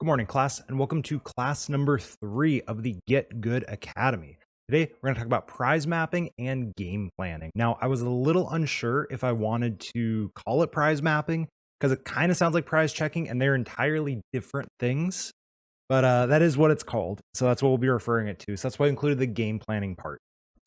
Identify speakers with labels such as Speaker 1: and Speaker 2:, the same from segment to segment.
Speaker 1: Good morning, class, and welcome to class number 3 of the Get Good Academy. Today, we're going to talk about prize mapping and game planning. Now, I was a little unsure if I wanted to call it prize mapping because it kind of sounds like prize checking and they're entirely different things, but that is what it's called. So that's what we'll be referring it to. So that's why I included the game planning part.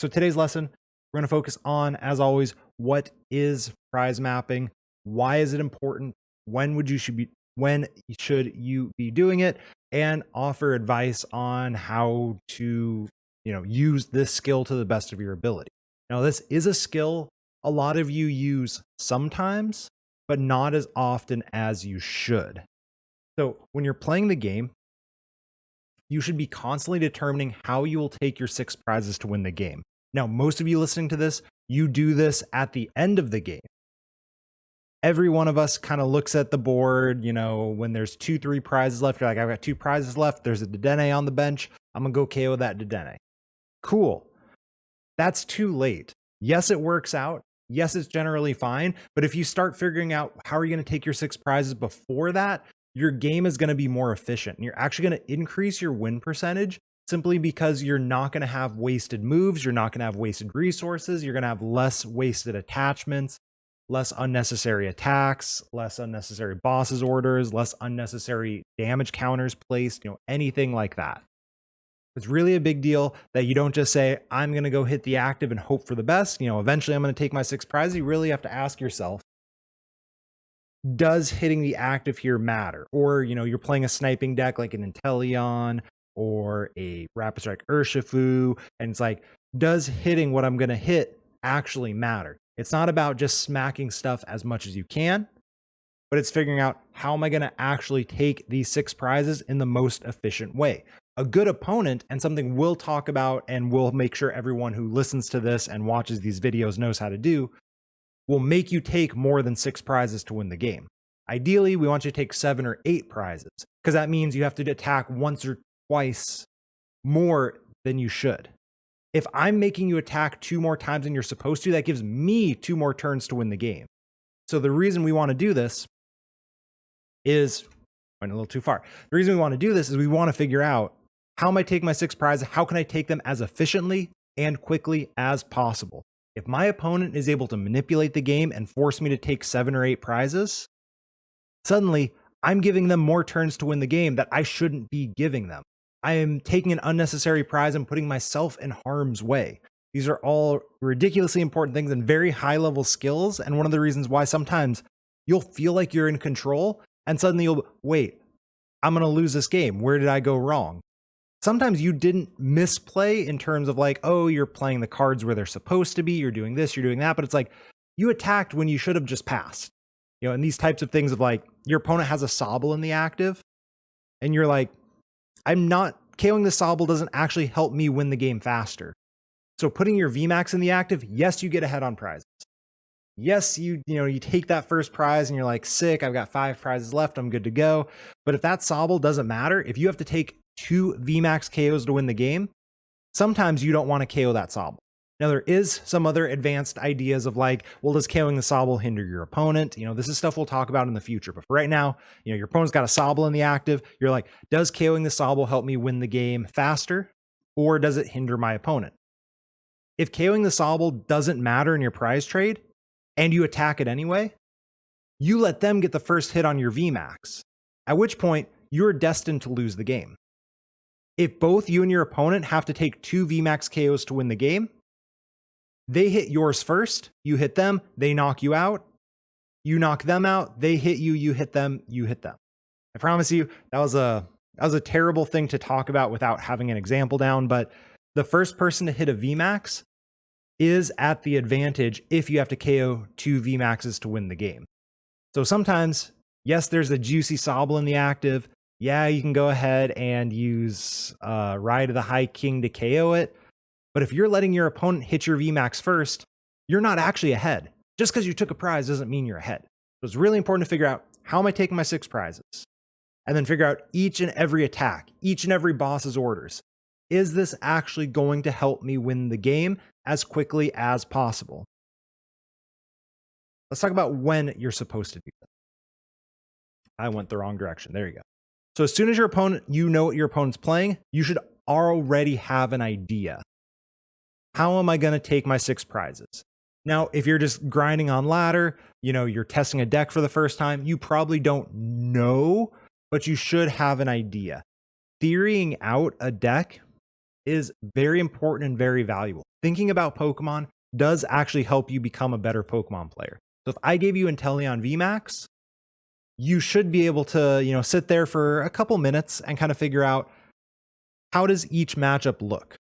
Speaker 1: So today's lesson, we're going to focus on, as always, what is prize mapping? Why is it important? When should you be doing it, and offer advice on how to, use this skill to the best of your ability. Now, this is a skill a lot of you use sometimes, but not as often as you should. So when you're playing the game, you should be constantly determining how you will take your 6 prizes to win the game. Now, most of you listening to this, you do this at the end of the game. Every one of us kind of looks at the board, when there's 2-3 prizes left, you're like, I've got 2 prizes left. There's a Dedenne on the bench. I'm going to go KO that Dedenne. Cool. That's too late. Yes, it works out. Yes, it's generally fine. But if you start figuring out how are you going to take your 6 prizes before that, your game is going to be more efficient. And you're actually going to increase your win percentage simply because you're not going to have wasted moves. You're not going to have wasted resources. You're going to have less wasted attachments, less unnecessary attacks, less unnecessary bosses orders, less unnecessary damage counters placed, anything like that. It's really a big deal that you don't just say, I'm going to go hit the active and hope for the best. Eventually I'm going to take my 6 prizes. You really have to ask yourself, does hitting the active here matter? Or, you're playing a sniping deck like an Inteleon or a Rapid Strike Urshifu, and it's like, does hitting what I'm going to hit actually matter? It's not about just smacking stuff as much as you can, but it's figuring out how am I going to actually take these 6 prizes in the most efficient way. A good opponent, and something we'll talk about and we'll make sure everyone who listens to this and watches these videos knows how to do, will make you take more than 6 prizes to win the game. Ideally, we want you to take 7 or 8 prizes because that means you have to attack once or twice more than you should. If I'm making you attack 2 more times than you're supposed to, that gives me 2 more turns to win the game. So the reason we want to do this is, went a little too far. The reason we want to do this is we want to figure out, how am I taking my 6 prizes? How can I take them as efficiently and quickly as possible? If my opponent is able to manipulate the game and force me to take 7 or 8 prizes, suddenly I'm giving them more turns to win the game that I shouldn't be giving them. I am taking an unnecessary prize and putting myself in harm's way. These are all ridiculously important things and very high level skills. And one of the reasons why sometimes you'll feel like you're in control and suddenly you'll, wait, I'm going to lose this game. Where did I go wrong? Sometimes you didn't misplay in terms of like, oh, you're playing the cards where they're supposed to be. You're doing this, you're doing that. But it's like you attacked when you should have just passed. And these types of things of like your opponent has a Sobble in the active and you're like, I'm not KOing the Sobble doesn't actually help me win the game faster. So putting your VMAX in the active, yes, you get ahead on prizes. Yes, you take that first prize and you're like, sick, I've got 5 prizes left, I'm good to go. But if that Sobble doesn't matter, if you have to take 2 VMAX KOs to win the game, sometimes you don't want to KO that Sobble. Now, there is some other advanced ideas of like, well, does KOing the Sobble hinder your opponent? This is stuff we'll talk about in the future. But for right now, your opponent's got a Sobble in the active. You're like, does KOing the Sobble help me win the game faster? Or does it hinder my opponent? If KOing the Sobble doesn't matter in your prize trade and you attack it anyway, you let them get the first hit on your VMAX, at which point you're destined to lose the game. If both you and your opponent have to take 2 VMAX KOs to win the game, they hit yours first, you hit them, they knock you out, you knock them out, they hit you, you hit them, you hit them. I promise you, that was a terrible thing to talk about without having an example down, but the first person to hit a VMAX is at the advantage if you have to KO 2 VMAXs to win the game. So sometimes, yes, there's a juicy Sobble in the active. Yeah, you can go ahead and use Ride of the High King to KO it. But if you're letting your opponent hit your VMAX first, you're not actually ahead. Just because you took a prize doesn't mean you're ahead. So it's really important to figure out, how am I taking my 6 prizes? And then figure out each and every attack, each and every boss's orders. Is this actually going to help me win the game as quickly as possible? Let's talk about when you're supposed to do that. I went the wrong direction. There you go. So as soon as you know what your opponent's playing, you should already have an idea. How am I going to take my 6 prizes? Now, if you're just grinding on ladder, you're testing a deck for the first time, you probably don't know, but you should have an idea. Theorying out a deck is very important and very valuable. Thinking about Pokemon does actually help you become a better Pokemon player. So if I gave you Inteleon VMAX, you should be able to, sit there for a couple minutes and kind of figure out, how does each matchup look?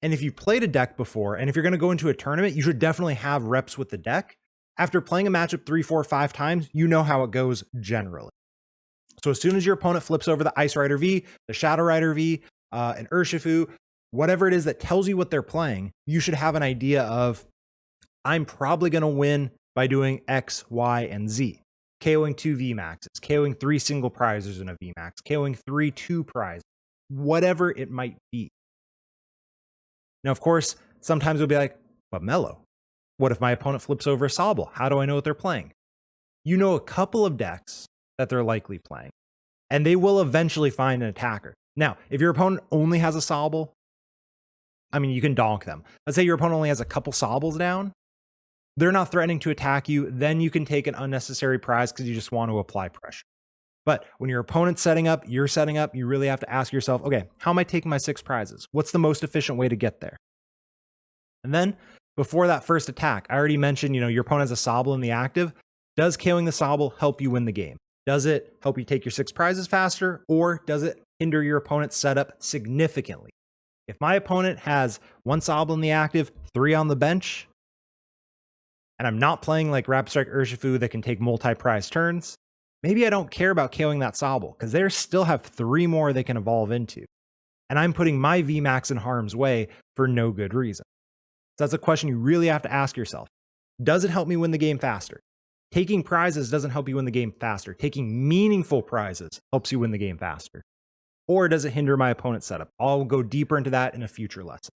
Speaker 1: And if you've played a deck before, and if you're going to go into a tournament, you should definitely have reps with the deck. After playing a matchup 3, 4, 5 times, you know how it goes generally. So as soon as your opponent flips over the Ice Rider V, the Shadow Rider V, an Urshifu, whatever it is that tells you what they're playing, you should have an idea of, I'm probably going to win by doing X, Y, and Z. KOing 2 VMAXs, KOing 3 single prizes in a VMAX, KOing 3 2 prizes, whatever it might be. Now, of course, sometimes we'll be like, but Mellow, what if my opponent flips over a Sobble? How do I know what they're playing? You know a couple of decks that they're likely playing, and they will eventually find an attacker. Now, if your opponent only has a Sobble, you can donk them. Let's say your opponent only has a couple Sobbles down. They're not threatening to attack you. Then you can take an unnecessary prize because you just want to apply pressure. But when your opponent's setting up, you're setting up, you really have to ask yourself, okay, how am I taking my 6 prizes? What's the most efficient way to get there? And then before that first attack, I already mentioned, your opponent has a Sobble in the active. Does KOing the Sobble help you win the game? Does it help you take your 6 prizes faster, or does it hinder your opponent's setup significantly? If my opponent has 1 Sobble in the active, 3 on the bench, and I'm not playing like Rapid Strike Urshifu that can take multi-prize turns, maybe I don't care about KOing that Sobble because they still have 3 more they can evolve into. And I'm putting my VMAX in harm's way for no good reason. So that's a question you really have to ask yourself. Does it help me win the game faster? Taking prizes doesn't help you win the game faster. Taking meaningful prizes helps you win the game faster. Or does it hinder my opponent's setup? I'll go deeper into that in a future lesson.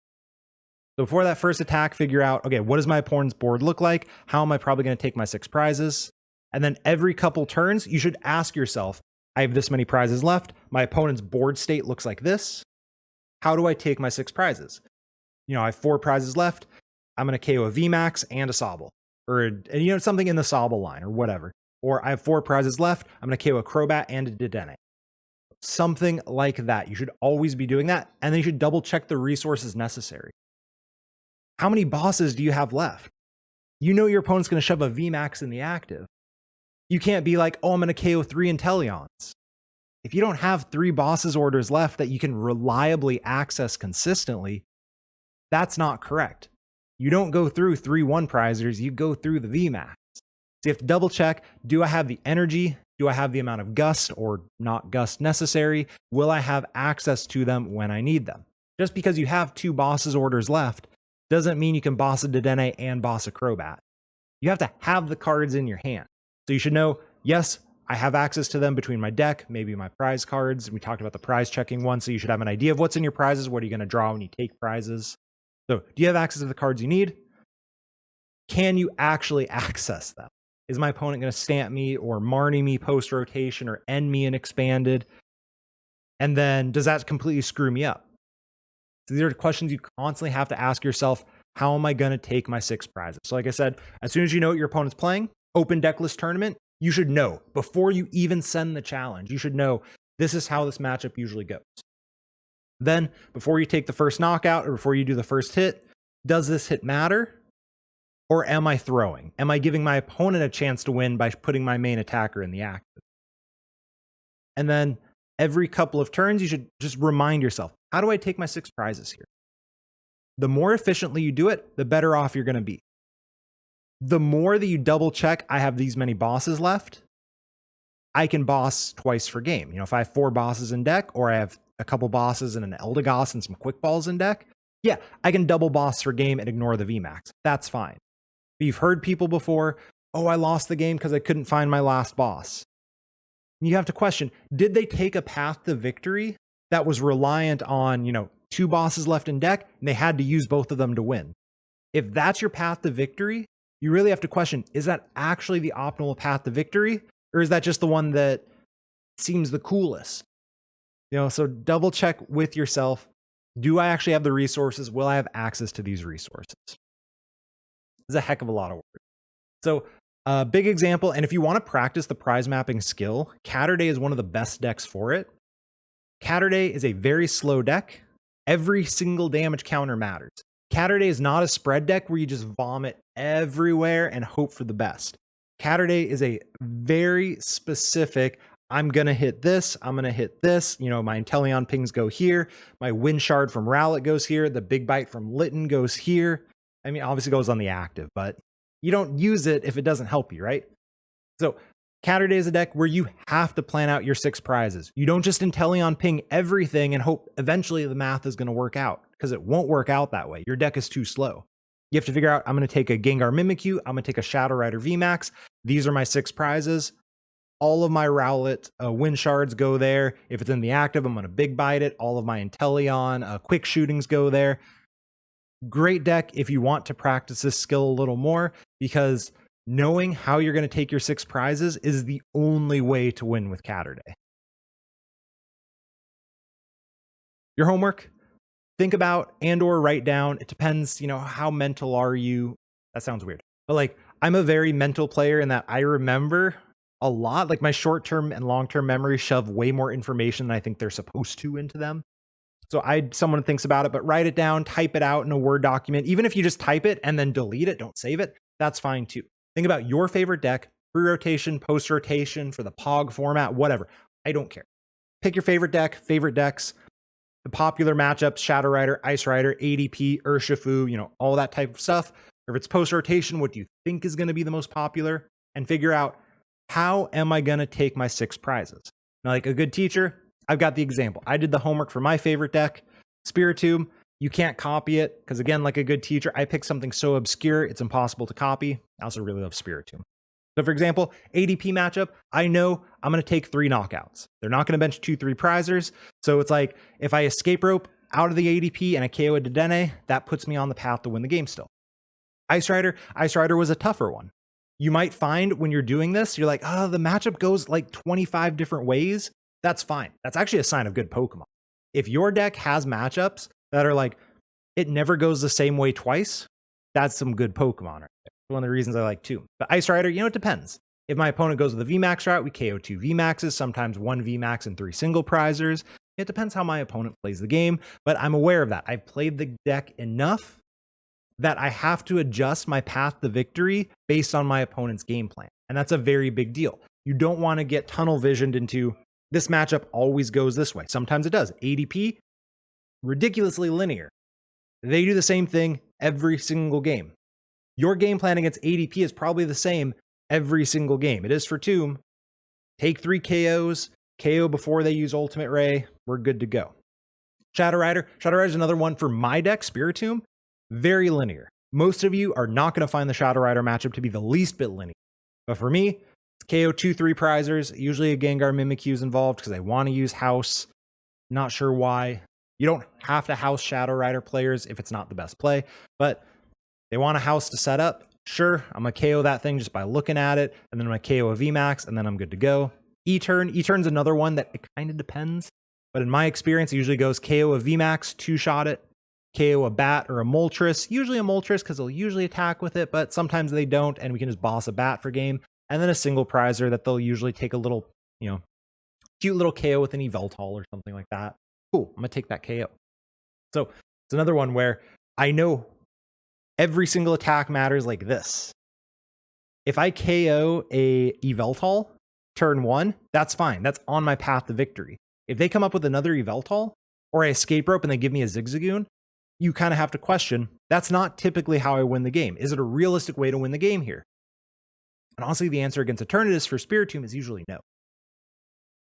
Speaker 1: So before that first attack, figure out, okay, what does my opponent's board look like? How am I probably going to take my 6 prizes? And then every couple turns, you should ask yourself, I have this many prizes left. My opponent's board state looks like this. How do I take my 6 prizes? I have 4 prizes left. I'm going to KO a VMAX and a Sobble. Or something in the Sobble line or whatever. Or I have 4 prizes left. I'm going to KO a Crobat and a Dedenne. Something like that. You should always be doing that. And then you should double check the resources necessary. How many bosses do you have left? You know your opponent's going to shove a VMAX in the active. You can't be like, oh, I'm going to KO 3 Inteleons. If you don't have 3 bosses orders left that you can reliably access consistently, that's not correct. You don't go through 3 1-prizers, you go through the VMAX. So you have to double check, do I have the energy? Do I have the amount of gust or not gust necessary? Will I have access to them when I need them? Just because you have 2 bosses orders left doesn't mean you can boss a Dedenne and boss a Crobat. You have to have the cards in your hand. So you should know, yes, I have access to them between my deck, maybe my prize cards. We talked about the prize checking one, so you should have an idea of what's in your prizes. What are you going to draw when you take prizes? So do you have access to the cards you need? Can you actually access them? Is my opponent going to stamp me or Marnie me post-rotation or end me in expanded? And then does that completely screw me up? So these are questions you constantly have to ask yourself. How am I going to take my 6 prizes? So like I said, as soon as you know what your opponent's playing, open decklist tournament, you should know before you even send the challenge. You should know this is how this matchup usually goes. Then before you take the first knockout or before you do the first hit, does this hit matter? Or am I throwing? Am I giving my opponent a chance to win by putting my main attacker in the active? And then every couple of turns, you should just remind yourself, how do I take my 6 prizes here? The more efficiently you do it, the better off you're going to be. The more that you double check, I have these many bosses left, I can boss twice per game. If I have 4 bosses in deck, or I have a couple bosses and an Eldegoss and some quick balls in deck, yeah, I can double boss per game and ignore the VMAX. That's fine. But you've heard people before, oh, I lost the game because I couldn't find my last boss. And you have to question, did they take a path to victory that was reliant on, 2 bosses left in deck, and they had to use both of them to win? If that's your path to victory, you really have to question, is that actually the optimal path to victory? Or is that just the one that seems the coolest? So double check with yourself. Do I actually have the resources? Will I have access to these resources? It's a heck of a lot of work. So a big example, and if you want to practice the prize mapping skill, Catterday is one of the best decks for it. Catterday is a very slow deck. Every single damage counter matters. Catterday is not a spread deck where you just vomit everywhere and hope for the best. Catterday is a very specific, I'm going to hit this, I'm going to hit this. My Inteleon pings go here. My Wind Shard from Rowlet goes here. The Big Bite from Litten goes here. I mean, obviously goes on the active, but you don't use it if it doesn't help you, right? So Catterday is a deck where you have to plan out your 6 prizes. You don't just Inteleon ping everything and hope eventually the math is going to work out, because it won't work out that way. Your deck is too slow. You have to figure out, I'm going to take a Gengar Mimikyu, I'm going to take a Shadow Rider VMAX. These are my 6 prizes. All of my Rowlet Wind Shards go there. If it's in the active, I'm going to Big Bite it. All of my Inteleon Quick Shootings go there. Great deck if you want to practice this skill a little more, because knowing how you're going to take your 6 prizes is the only way to win with Catterday. Your homework, think about and or write down. It depends, how mental are you? That sounds weird. But I'm a very mental player in that I remember a lot. My short-term and long-term memory shove way more information than I think they're supposed to into them. So someone thinks about it, but write it down, type it out in a Word document. Even if you just type it and then delete it, don't save it, that's fine too. Think about your favorite deck, pre-rotation, post-rotation, for the POG format, whatever. I don't care. Pick your favorite deck, favorite decks, the popular matchups, Shadow Rider, Ice Rider, ADP, Urshifu, all that type of stuff. Or if it's post-rotation, what do you think is going to be the most popular? And figure out, how am I going to take my 6 prizes? Now, like a good teacher, I've got the example. I did the homework for my favorite deck, Spiritomb. You can't copy it because, again, like a good teacher, I picked something so obscure, it's impossible to copy. I also really love Spiritomb. So, for example, ADP matchup, I know I'm going to take 3 knockouts. They're not going to bench 2-3 prizers. So it's like, if I escape rope out of the ADP and I KO a Dedenne, that puts me on the path to win the game still. Ice Rider was a tougher one. You might find when you're doing this, you're like, the matchup goes like 25 different ways. That's fine. That's actually a sign of good Pokemon. If your deck has matchups that are like, it never goes the same way twice, that's some good Pokemon right there. One of the reasons I like too. But Ice Rider, it depends. If my opponent goes with the VMAX route, we KO 2 VMAXs, sometimes 1 VMAX and 3 single prizers. It depends how my opponent plays the game, but I'm aware of that. I've played the deck enough that I have to adjust my path to victory based on my opponent's game plan. And that's a very big deal. You don't want to get tunnel visioned into, this matchup always goes this way. Sometimes it does. ADP, ridiculously linear. They do the same thing every single game. Your game plan against ADP is probably the same every single game. It is for Tomb. Take 3 KOs, KO before they use Ultimate Ray. We're good to go. Shadow Rider is another one for my deck, Spiritomb. Very linear. Most of you are not going to find the Shadow Rider matchup to be the least bit linear. But for me, it's KO 2-3 prizers. Usually a Gengar Mimikyu is involved because I want to use House. Not sure why. You don't have to house Shadow Rider players if it's not the best play, but they want a house to set up. Sure, I'm going to KO that thing just by looking at it, and then I'm going to KO a VMAX, and then I'm good to go. E-Turn's another one that it kind of depends, but in my experience, it usually goes KO a VMAX, 2-shot it, KO a Bat or a Moltres, usually a Moltres because they'll usually attack with it, but sometimes they don't, and we can just boss a Bat for game, and then a single prizer that they'll usually take a little, cute little KO with an Yveltal or something like that. Cool, I'm going to take that KO. So it's another one where I know every single attack matters like this. If I KO a Yveltal turn 1, that's fine. That's on my path to victory. If they come up with another Yveltal, or I escape rope and they give me a Zigzagoon, you kind of have to question, that's not typically how I win the game. Is it a realistic way to win the game here? And honestly, the answer against Eternatus for Spiritomb is usually no.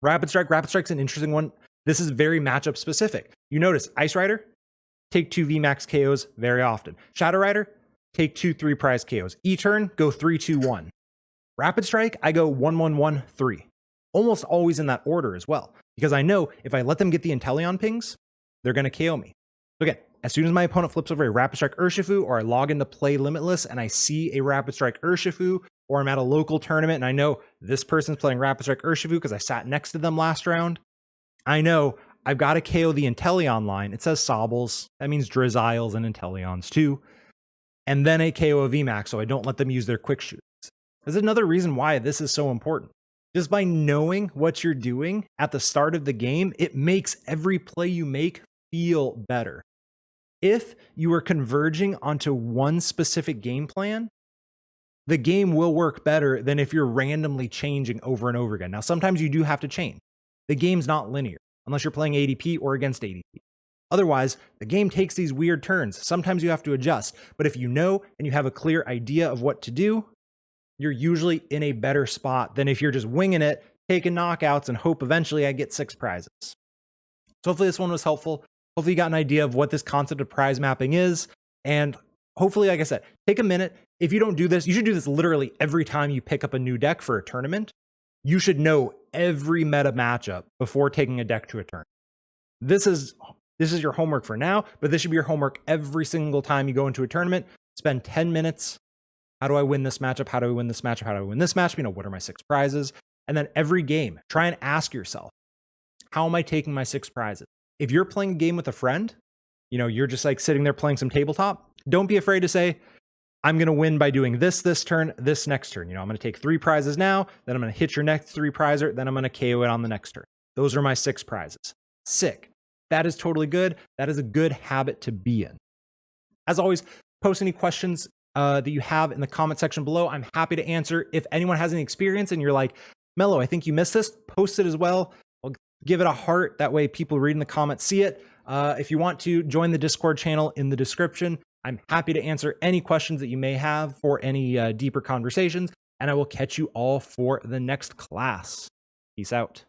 Speaker 1: Rapid Strike's an interesting one. This is very matchup specific. You notice Ice Rider, take 2 VMAX KOs very often. Shadow Rider, take 2 3-prize KOs. E-Turn, go 3-2-1. Rapid Strike, I go 1-1-1-3. Almost always in that order as well. Because I know if I let them get the Inteleon pings, they're going to KO me. So again, as soon as my opponent flips over a Rapid Strike Urshifu, or I log into Play Limitless and I see a Rapid Strike Urshifu, or I'm at a local tournament and I know this person's playing Rapid Strike Urshifu because I sat next to them last round, I know I've got to KO the Inteleon line. It says Sobbles. That means Drizzles and Inteleons too. And then I KO a VMAX, so I don't let them use their quick shoots. There's another reason why this is so important. Just by knowing what you're doing at the start of the game, it makes every play you make feel better. If you are converging onto one specific game plan, the game will work better than if you're randomly changing over and over again. Now, sometimes you do have to change. The game's not linear, unless you're playing ADP or against ADP. Otherwise, the game takes these weird turns. Sometimes you have to adjust. But if you know and you have a clear idea of what to do, you're usually in a better spot than if you're just winging it, taking knockouts, and hope eventually I get 6 prizes. So hopefully this one was helpful. Hopefully you got an idea of what this concept of prize mapping is. And hopefully, like I said, take a minute. If you don't do this, you should do this literally every time you pick up a new deck for a tournament. You should know every meta matchup before taking a deck to a turn. This is your homework for now, but this should be your homework every single time you go into a tournament. Spend 10 minutes. How do I win this matchup? How do I win this matchup? How do I win this matchup? You know, what are my 6 prizes? And then every game, try and ask yourself, how am I taking my 6 prizes? If you're playing a game with a friend, you know, you're just like sitting there playing some tabletop, don't be afraid to say, I'm going to win by doing this turn, this next turn. You know, I'm going to take 3 prizes now, then I'm going to hit your next 3 prizer, then I'm going to KO it on the next turn. Those are my 6 prizes. Sick. That is totally good. That is a good habit to be in. As always, post any questions that you have in the comment section below. I'm happy to answer. If anyone has any experience and you're like, Mello, I think you missed this, post it as well. I'll give it a heart. That way people reading the comments see it. If you want to join the Discord channel in the description, I'm happy to answer any questions that you may have for any deeper conversations, and I will catch you all for the next class. Peace out.